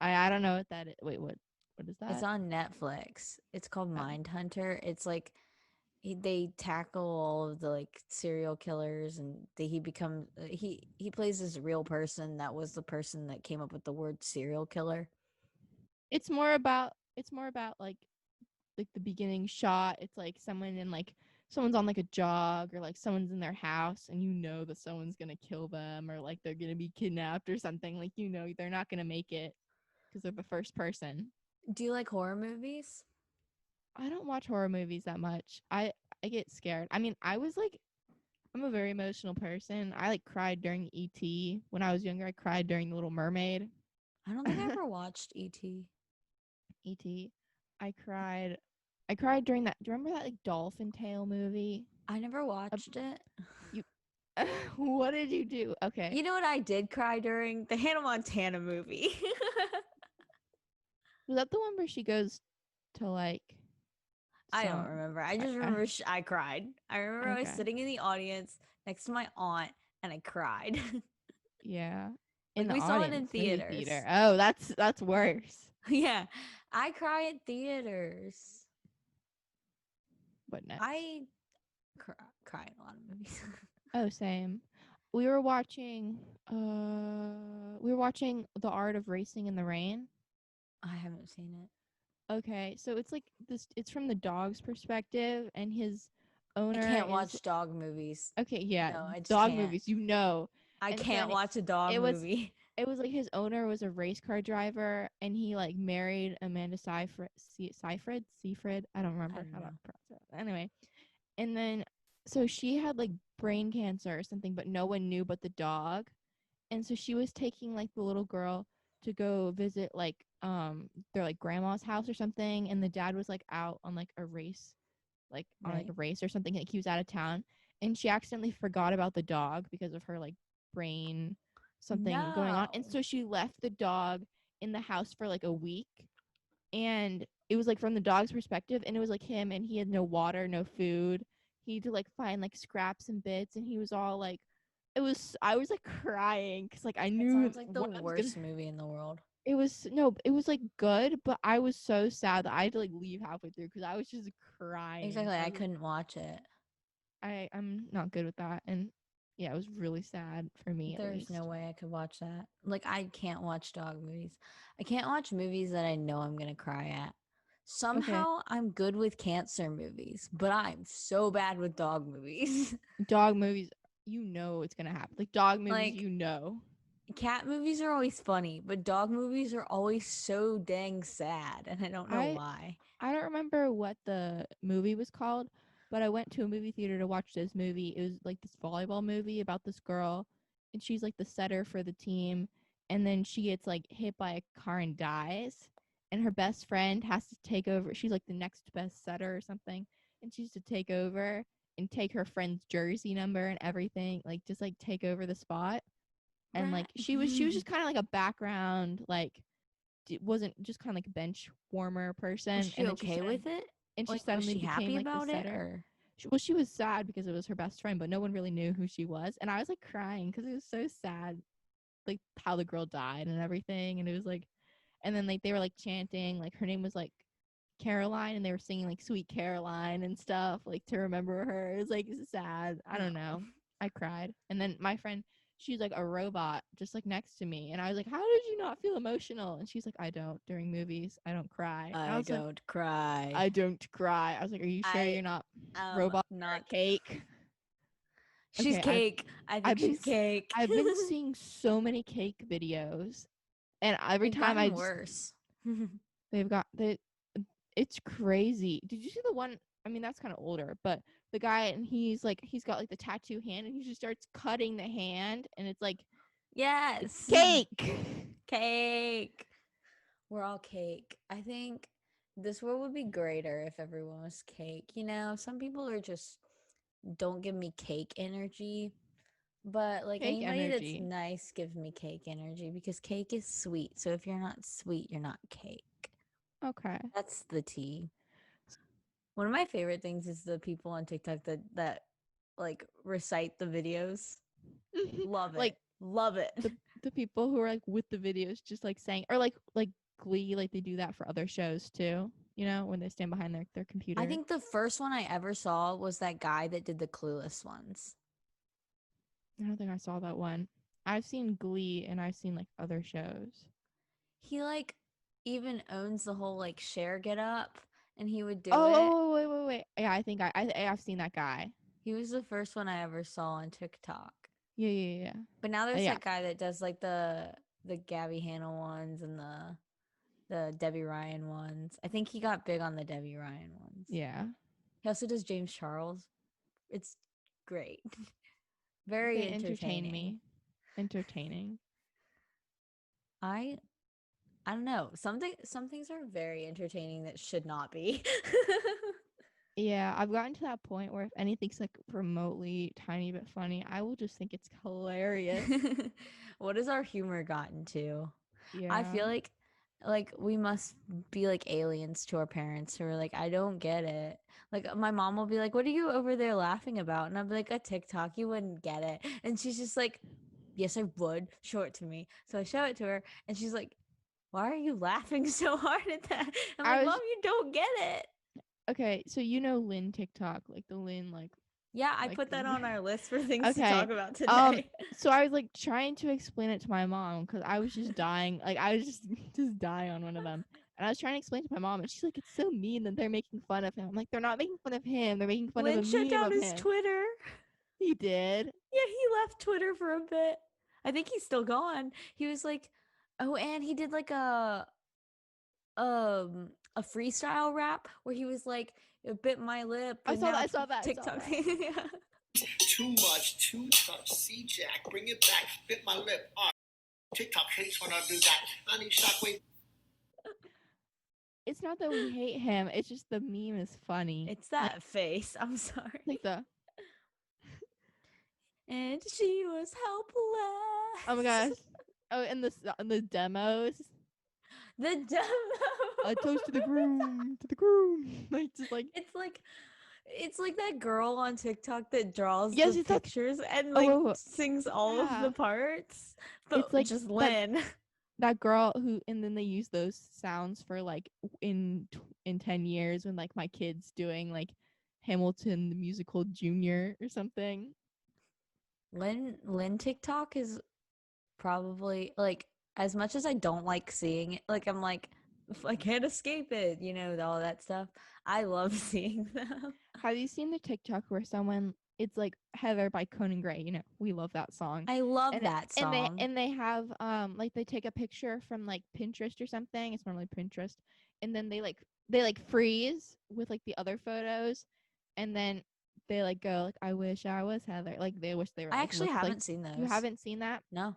I don't know what that is. Wait, what is It's that? on Netflix. It's called Oh, Mindhunter. It's like they tackle all of the like serial killers, and he becomes he plays this real person that was the person that came up with the word serial killer. it's more about like the beginning shot. It's like someone's on like a jog, or like someone's in their house, and you know that someone's gonna kill them, or like they're gonna be kidnapped or something. Like they're not gonna make it because they're the first person. Do you like horror movies? I don't watch horror movies that much. I get scared. I mean, I'm a very emotional person. I like cried during ET when I was younger. I cried during The Little Mermaid. I don't think I ever watched ET. ET. I cried. I cried during that. Do you remember that like dolphin tail movie? I never Uh, watched it. you. What did you do? Okay. You know what I did cry during? The Hannah Montana movie. Was that the one where she goes to like? I don't some. remember. I just I remember I cried. I remember I was okay. sitting in the audience next to my aunt and I cried. Yeah. In Like the we saw it in audience, movie theater. theaters. Oh, that's worse. Yeah. I cry at theaters. What next? I cry in a lot of movies. Oh, same. We were watching The Art of Racing in the Rain. I haven't seen it. Okay, so it's like this it's from the dog's perspective and his I owner can't is watch dog movies. okay, yeah, No, I just dog can't. movies, you know. I And so can't watch a dog it was movie. it was like his owner was a race car driver and he like married Amanda Seyfried. I don't I remember don't how to know. pronounce it. Anyway, and then so she had like brain cancer or something, but no one knew but the dog. And so she was taking like the little girl to go visit like their like grandma's house or something, and the dad was like out on like a race, like on like Right. a race or something, like he was out of town, and she accidentally forgot about the dog because of her like brain something going on, and No. so she left the dog in the house for like a week, and it was like from the dog's perspective, and it was like him, and he had no water, no food. He had to like find like scraps and bits, and he was all like it was I was like crying because like I That knew sounds like the what I was gonna. worst movie in the world. It was no, it was like good, but I was so sad that I had to like leave halfway through because I was just crying. Exactly. I I was like, couldn't watch it. I'm not good with that, and yeah, it was really sad for me at There's no least. way I could watch that. Like, I can't watch dog movies. I can't watch movies that I know I'm going to cry at. Okay, Somehow I'm good with cancer movies, but I'm so bad with dog movies. dog movies, you know it's gonna happen. Like dog movies, Like, you know. cat movies are always funny, but dog movies are always so dang sad, and I don't know I why. I don't remember what the movie was called, but I went to a movie theater to watch this movie. It was like this volleyball movie about this girl, and she's like the setter for the team, and then she gets like hit by a car and dies, and her best friend has to take over. She's like the next best setter or something, and she's to take over and take her friend's jersey number and everything, like just like take over the spot. And Right. like she was just kind of like a background like wasn't just kind of like a bench warmer Was person, she and then okay with it? she Like, was suddenly she became happy like the about it, setter. or? Well, she was sad because it was her best friend, but no one really knew who she was, and I was like crying because it was so sad, like how the girl died and everything, and it was like, and then like they were like chanting, like her name was like Caroline, and they were singing like Sweet Caroline and stuff, like to remember her. It was like sad. I don't Oh. know. I cried. And then my friend, she's like a robot just like next to me. And I was like, how did you not feel emotional? And she's like, I don't during movies. I don't cry. And I I was like, don't cry. I don't cry. I was like, are you sure I you're not am robot or a not. cake? She's Okay, cake. I think I've been she's cake. I've been seeing so many cake videos, and every They've time I gotten just worse. they've got they it's crazy. Did you see the one? I mean, that's kind of older, but the guy and he's got like the tattoo hand and he just starts cutting the hand and it's like it's Yes. cake. Cake. We're all cake. I think this world would be greater if everyone was cake. You know, some people are just don't give me cake energy, but like Cake anybody that's energy. nice gives me cake energy because cake is sweet. So if you're not sweet, you're not cake. Okay. That's the tea. One of my favorite things is the people on TikTok that like recite the videos. Love Like it. Love it. the people who are like with the videos just like saying or like Glee, like they do that for other shows too, you know, when they stand behind their I computer. think the first one I ever saw was that guy that did the Clueless ones. I don't think I saw that one. I've seen Glee and I've seen like other shows. He like even owns the whole like share get up and he would do Oh, it. wait. Yeah, I think I've seen that guy. He was the first one I ever saw on TikTok. Yeah. But now there's Yeah. that guy that does like the Gabby Hanna ones and the Debbie Ryan ones. I think he got big on the Debbie Ryan ones. Yeah. He also does James Charles. It's great. Very They entertain entertaining. me. Entertaining. I I don't know. Some things are very entertaining that should not be. Yeah, I've gotten to that point where if anything's like remotely tiny bit funny, I will just think it's hilarious. What has our humor gotten to? I Yeah. feel like Like we must be like aliens to our parents who are like, I don't get it. Like my mom will be like, "What are you over there laughing about?" And I'll be like, "A TikTok. You wouldn't get it." And she's just like, "Yes, I would. Show it to me." So I show it to her, and she's like, "Why are you laughing so hard at that?" I'm like, I "Mom, was you don't get it." okay. So you know Lynn TikTok, like the Lynn, Yeah, I like put that on our list for things to okay. talk about Um. today. So I was like trying to explain it to my mom because I was just dying. Like I was just just dying on one of them, and I was trying to explain to my mom, and she's like, "It's so mean that they're making fun of him." I'm like, "They're not making fun of him. They're making fun of Lynn a shut meme down of his him." Twitter. He did. Yeah, he left Twitter for a bit. I think he's still gone. He was like, oh, and he did like a freestyle rap where he was like, "It bit my lip," I and saw that. now I saw that. I saw TikTok. that. Yeah. Too much, too touch. See Jack, bring it back. Bit my lip. TikTok hates when I do that. I need shockwave. It's not that we hate him. It's just the meme is funny. It's that face. I'm sorry. Like the And she was oh my helpless. gosh. Oh, and the demos. The A toast to the demo. groom, to the groom. Like just like It's like that girl on TikTok that draws yes, the it's like pictures and oh, like whoa, whoa. sings all of the Yeah. parts, It's but like just that Lynn. that girl who and then they use those sounds for like in 10 years when like my kids doing like Hamilton the musical junior or something. Lynn TikTok is probably like, as much as I don't like seeing it, like I'm like, if I can't escape it, all that stuff. I love seeing them. Have you seen the TikTok where someone it's like Heather by Conan Gray, we love that song. I love And that and they song. and they have like they take a picture from like Pinterest or something. It's normally Pinterest. And then they freeze with like the other photos and then they like go like I wish I was Heather. Like they wish they were I like actually looked like haven't seen you those. haven't seen that? No.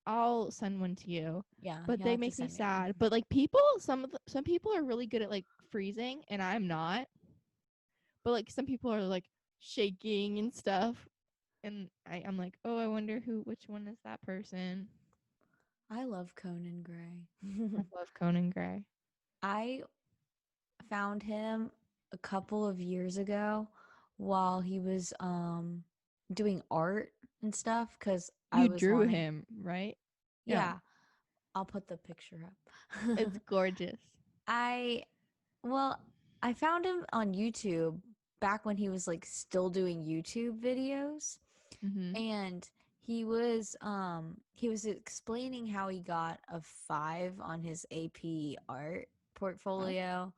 I'll send one to you. Yeah, But you'll they have to make me send me one. sad. But like people, some people are really good at like freezing, and I'm not. But like some people are like shaking and stuff, and I'm like, oh, I wonder which one is that person. I love Conan Gray. I love Conan Gray. I found him a couple of years ago while he was doing art and stuff because I You was drew wanting. him, right? Yeah, Yeah, I'll put the picture it's up. gorgeous. I well, I found him on YouTube back when he was like still doing YouTube videos, Mm-hmm. and he was explaining how he got a 5 on his AP art Wow. portfolio,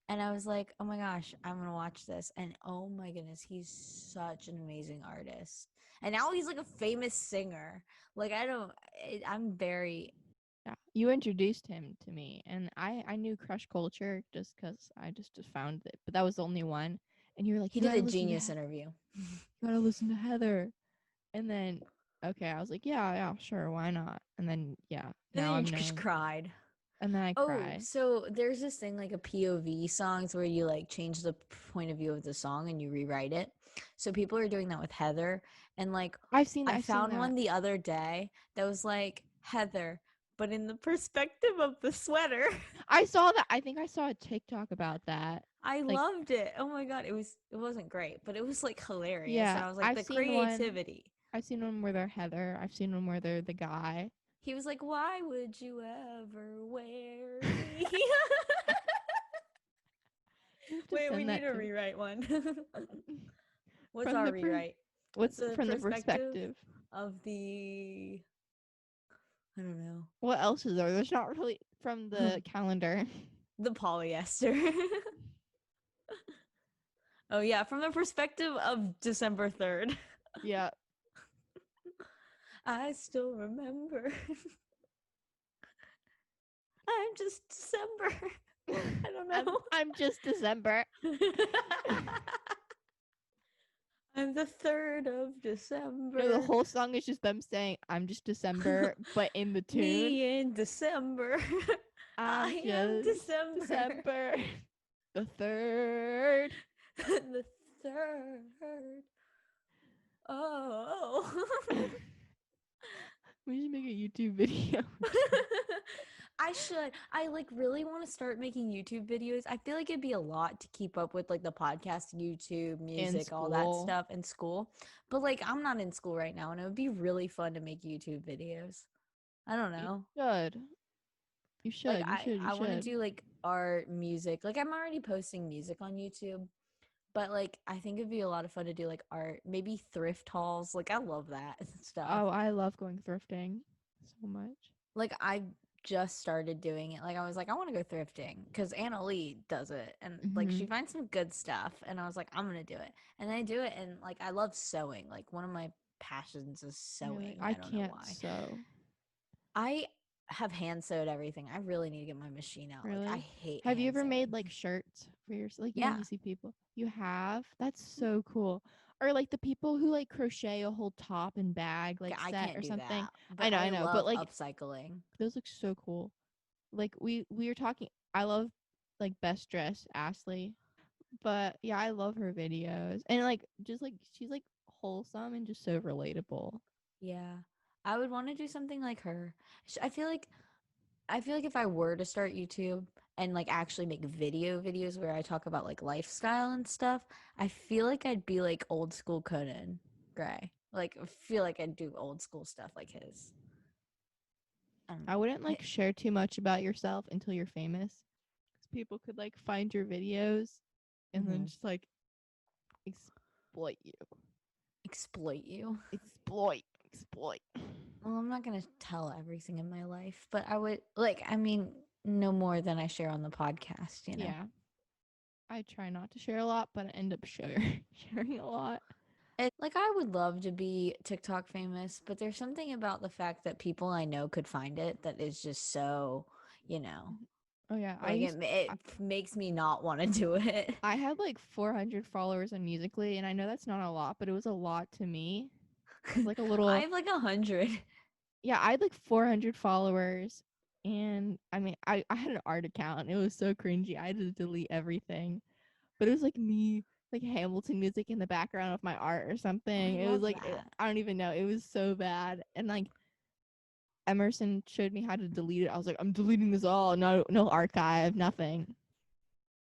and I was like, "Oh my gosh, I'm going to watch this." And oh my goodness, he's such an amazing artist. And now he's like a famous singer. Like I'm very. Yeah, you introduced him to me, and I knew Crush Culture just because I just found it, but that was the only one. And you were like, He you did a gotta listen to Genius interview. you gotta listen to Heather. And then okay, I was like, yeah, yeah, sure, why not? And then yeah, And then now you I'm just known. cried. And then I Oh, cry. so there's this thing like a POV songs where you like change the point of view of the song and you rewrite it. So people are doing that with Heather. And like I I've seen found that. one the other day that was like Heather, but in the perspective of the sweater. I saw that. I think I saw a TikTok about that. I Like, loved it. Oh my god, it wasn't great, but it was like hilarious. yeah, And I was like, the creativity. I've seen one where they're Heather. I've seen one where they're the guy. He was like, "Why would you ever wear me?" You have to Wait, we send need that to to me. rewrite one. What's From our the rewrite? What's what's the from the perspective perspective. of the? I don't know. What else is there? There's not really from the calendar. The polyester. Oh yeah, from the perspective of December 3rd. Yeah. I still remember. I'm just December. I don't know. I'm just December. I'm the 3rd of December. No, the whole song is just them saying "I'm just December," but in the tune. Me in December. I'm I am just December. December. The third. The third. Oh. We should make a YouTube video. I should. I like really want to start making YouTube videos. I feel like it'd be a lot to keep up with like the podcast, YouTube, In music, all that school. stuff in school. But like I'm not in school right now and it would be really fun to make YouTube videos. I don't You know. should. You Like should. You I should. You I want to should. do like art, music. Like I'm already posting music on YouTube, but like I think it'd be a lot of fun to do like art, maybe thrift hauls. Like I love that stuff. Oh, I love going thrifting so much. Like I just started doing it. Like I was like, I want to go thrifting because Anna Lee does it, and like Mm-hmm. she finds some good stuff. And I was like, I'm gonna do it, and I do it. And like I love sewing. Like one of my passions is Really, sewing. I I don't know can't why. sew. I have hand sewed everything. I really need to get my machine out. Like I Really? hate Have you hand ever made sewing. like shirts for your like Yeah, you see people? You have? That's so cool. Or like the people who like crochet a whole top and bag like I set can't or do something. that, but I I know, but love like upcycling. those look so cool. Like we were talking I love like best dressed Ashley. But yeah, I love her videos. And like just like she's like wholesome and just so relatable. Yeah, I would want to do something like her. I feel like if I were to start YouTube and like actually make videos where I talk about like lifestyle and stuff, I feel like I'd be like old school Conan Gray. Like I feel like I'd do old school stuff like his. I don't I wouldn't know. like share too much about yourself until you're famous. Cuz people could like find your videos and then Mhm. just like exploit you. Exploit you. Exploit. Exploit. Well, I'm not gonna tell everything in my life, but I would like. I mean, no more than I share on the podcast. You know. Yeah. I try not to share a lot, but I end up sharing a lot. Like I would love to be TikTok famous, but there's something about the fact that people I know could find it that is just so, you know, Oh yeah, like it makes me not want to do it. I had like 400 followers on Musically, and I know that's not a lot, but it was a lot to me. Like a I little, have like 100. yeah, I had like 400 followers, and I mean, I had an art account, and it was so cringy. I had to delete everything, but it was like me, like Hamilton music in the background of my art or I something. It was love like that. I don't even know. It was so bad, and like Emerson showed me how to delete it. I was like, I'm deleting this all. No, no archive, nothing.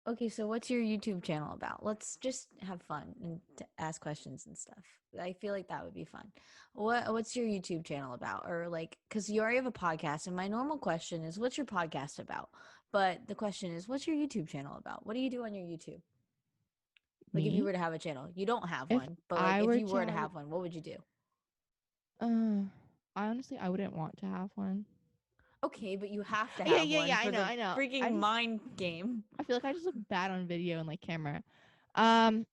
Okay, so what's your YouTube channel about? Let's just have fun and ask questions and stuff. I feel like that would be fun. What's your YouTube channel about? Or like, because you already have a podcast, and my normal question is, what's your podcast about? But the question is, what's your YouTube channel about? What do you do on your YouTube? Like, if you Me? were to have a channel, you don't have If one, but like, I if were you to were to have, have one, what would you do? uh, I honestly I wouldn't want to have one. Okay, but you have to Yeah, have yeah, one yeah. I for know, the I know. freaking mind game. I feel like I just look bad on video and like camera. Um,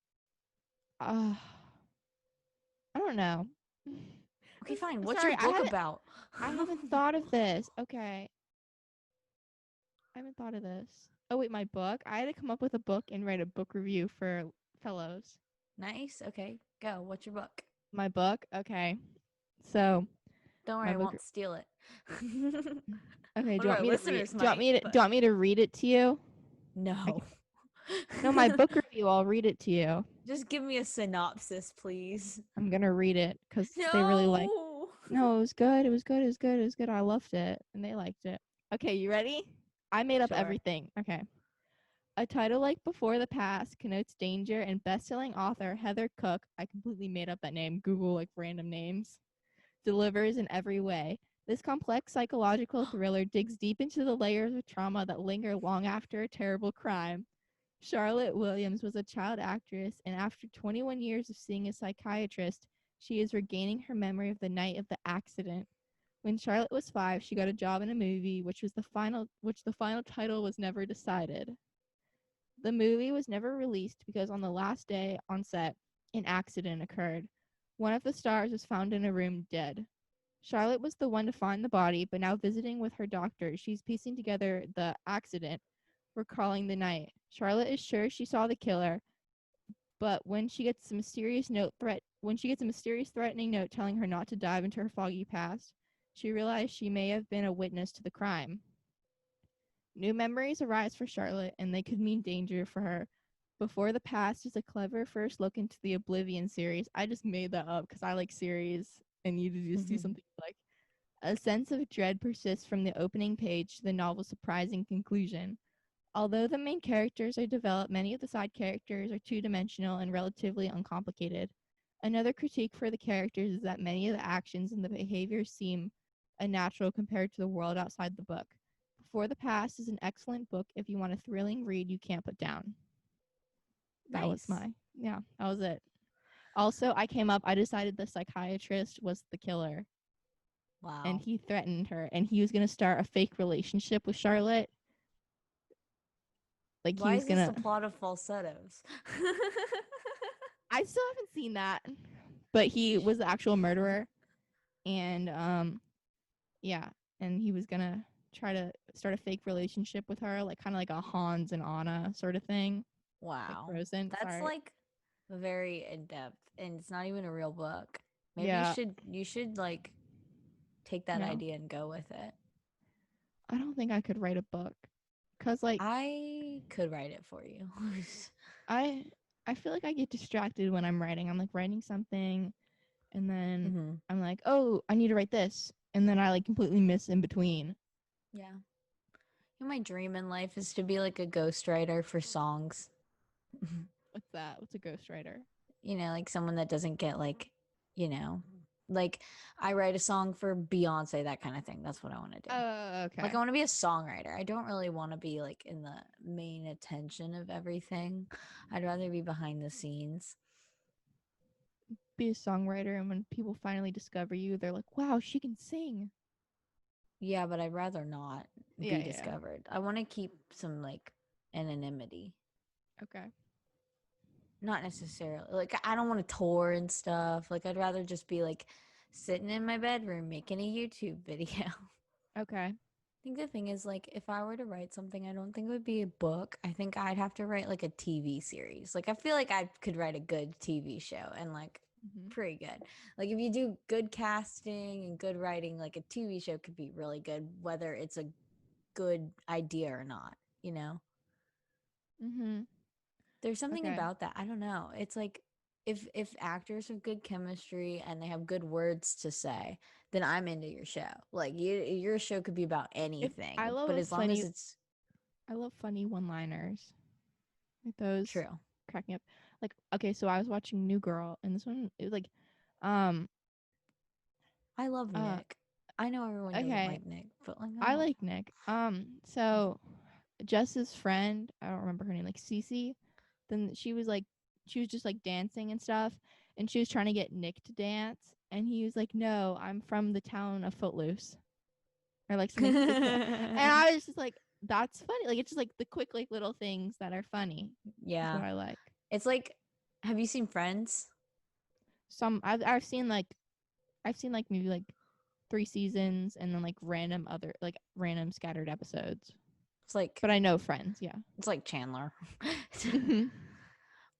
uh, I don't know. Okay, fine. What's your Sorry, book about? I haven't thought of this. Okay, I haven't thought of this. Oh wait, my book. I had to come up with a book and write a book review for fellows. Nice. Okay, go. What's your book? My book. Okay, so Don't worry, my I book. won't steal it. Okay, One of our listeners might, do you but want me to read it to you? I no. can, no, my book review. I'll read it to you. Just give me a synopsis, please. I'm gonna read it because they really like. No. No, it was good. It was good. It was good. It was good. I loved it, and they liked it. Okay, you ready? I made up Sure. everything. Okay. A title like Before the Past connotes danger, and best-selling author Heather Cook, I completely made up that name, Google like random names, delivers in every way. This complex psychological thriller digs deep into the layers of trauma that linger long after a terrible crime. Charlotte Williams was a child actress, and after 21 years of seeing a psychiatrist, she is regaining her memory of the night of the accident. When Charlotte was 5, she got a job in a movie which the final title was never decided. The movie was never released because on the last day on set, an accident occurred. One of the stars was found in a room dead. Charlotte was the one to find the body, but now visiting with her doctor, she's piecing together the accident, recalling the night. Charlotte is sure she saw the killer, but when she gets a mysterious threatening note telling her not to dive into her foggy past, she realized she may have been a witness to the crime. New memories arise for Charlotte, and they could mean danger for her. Before the Past is a clever first look into the Oblivion series. I just made that up because I like series and you just do something like a sense of dread persists from the opening page to the novel's surprising conclusion. Although the main characters are developed, many of the side characters are two-dimensional and relatively uncomplicated. Another critique for the characters is that many of the actions and the behaviors seem unnatural compared to the world outside the book. Before the Past is an excellent book if you want a thrilling read you can't put down. That was Nice. that was it. Also, I decided the psychiatrist was the killer and Wow. he threatened her and he was going to start a fake relationship with Charlotte. Like he Why was is this going the to plot of Falsettos? I still haven't seen that. But he was the actual murderer and yeah, and he was going to try to start a fake relationship with her, like kind of like a Hans and Anna sort of thing. Like Wow. Frozen. That's Sorry. like very in depth and it's not even a real book. Maybe Yeah. you should like take that No. idea and go with it. I don't think I could write a book cuz like I could write it for you. I I feel like I get distracted when I'm writing. I'm like writing something and then Mm-hmm. I'm like, "Oh, I need to write this." And then I like completely miss in between. Yeah. You know, my dream in life is to be like a ghostwriter for songs. What's that? What's a ghostwriter? You know, like someone that doesn't get like, you know, like I write a song for Beyonce, that kind of thing. That's what I want to do. Oh, Like okay. I want to be a songwriter. I don't really want to be like in the main attention of everything. I'd rather be behind the scenes. Be a songwriter and when people finally discover you, they're like, "Wow, she can sing." Yeah, but I'd rather not Yeah, be yeah. discovered. I want to keep some like anonymity. Okay. Not necessarily. Like I don't want to tour and stuff. Like I'd rather just be like sitting in my bedroom making a YouTube video. Okay. I think the thing is, like, if I were to write something, I don't think it would be a book. I think I'd have to write like a TV series. Like, I feel like I could write a good TV show and like Mm-hmm. pretty good. Like, if you do good casting and good writing, like a TV show could be really good, whether it's a good idea or not, you know? Mm-hmm. There's something Okay. about that. I don't know. It's like if actors have good chemistry and they have good words to say, then I'm into your show. Like your show could be about If anything, but as long as it's I love funny one-liners. Like those true. crack me up. Like okay, so I was watching New Girl and this one it was like um I love uh Nick. I know everyone doesn't okay, like Nick, but like I I love like Nick. So Jess's friend, I don't remember her name, like Cece, then she was just like dancing and stuff and she was trying to get Nick to dance and he was like, "No, I'm from the town of Footloose." Or like something like that. And him. I was just like, that's funny. Like it's just like the quick like little things that are funny. That's Yeah. what I like. It's like have you seen Friends? I've seen like maybe like 3 seasons and then like random scattered episodes. It's like But I know Friends, yeah. it's like Chandler. Mm-hmm.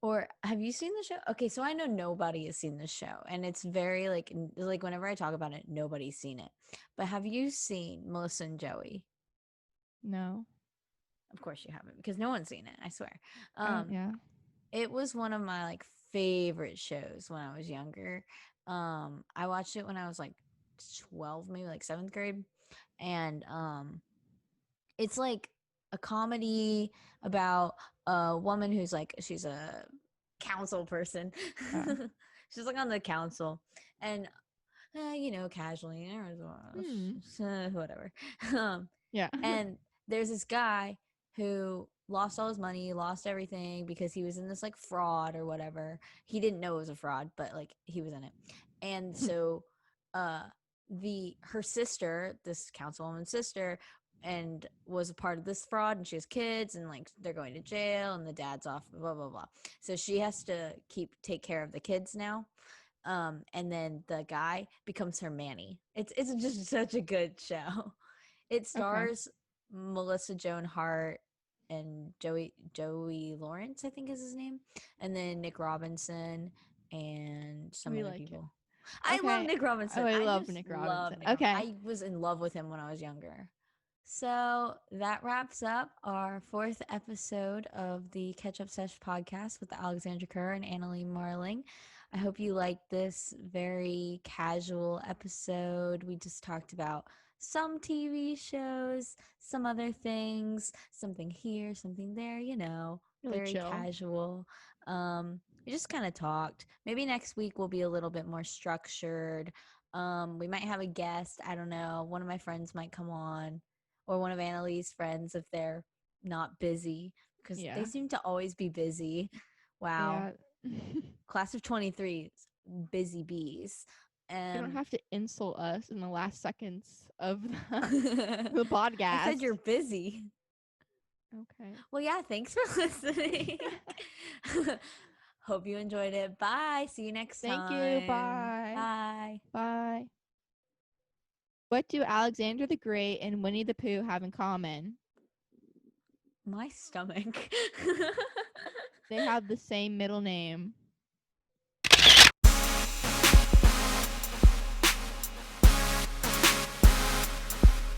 Or have you seen the show? Okay, so I know nobody has seen this show, and it's very like whenever I talk about it, nobody's seen it. But have you seen Melissa and Joey? No. Of course you haven't, because no one's seen it. I swear. Oh Um, yeah. it was one of my like favorite shows when I was younger. I watched it when I was like 12, maybe like seventh grade, and it's like a comedy about a woman who's like she's a council person. Oh. She's like on the council and you know casually Hmm. whatever. Yeah. And there's this guy who lost all his money, lost everything because he was in this like fraud or whatever. He didn't know it was a fraud, but like he was in it. And so uh the her sister, this councilwoman's sister, and was a part of this fraud and she has kids and like they're going to jail and the dad's off blah blah blah, so she has to take care of the kids now. And then the guy becomes her manny. It's just such a good show. It Okay. stars Melissa Joan Hart and Joey Lawrence, I think is his name, and then Nick Robinson and some We other like it. people. I love Okay. Nick Oh, Robinson. I I love just Nick love Robinson. Nick Robinson. Okay. I was in love with him when I was younger. So that wraps up our 4th episode of the Ketchup Sesh podcast with Alexandra Kerr and Annalie Marling. I hope you liked this very casual episode. We just talked about some TV shows, some other things, something here, something there, Really very chill. casual. We just kind of talked. Maybe next week will be a little bit more structured. We might have a guest. I don't know. One of my friends might come on, or one of Annalie's friends if they're not busy, because they Yeah. seem to always be busy. Wow. Yeah. Class of 23, busy bees. You don't And have to insult us in the last seconds of the I podcast. said you're busy. Okay. Well, yeah, thanks for listening. Hope you enjoyed it. Bye. See you next time. Thank you. Bye. Bye. Bye. What do Alexander the Great and Winnie the Pooh have in common? My stomach. They have the same middle name.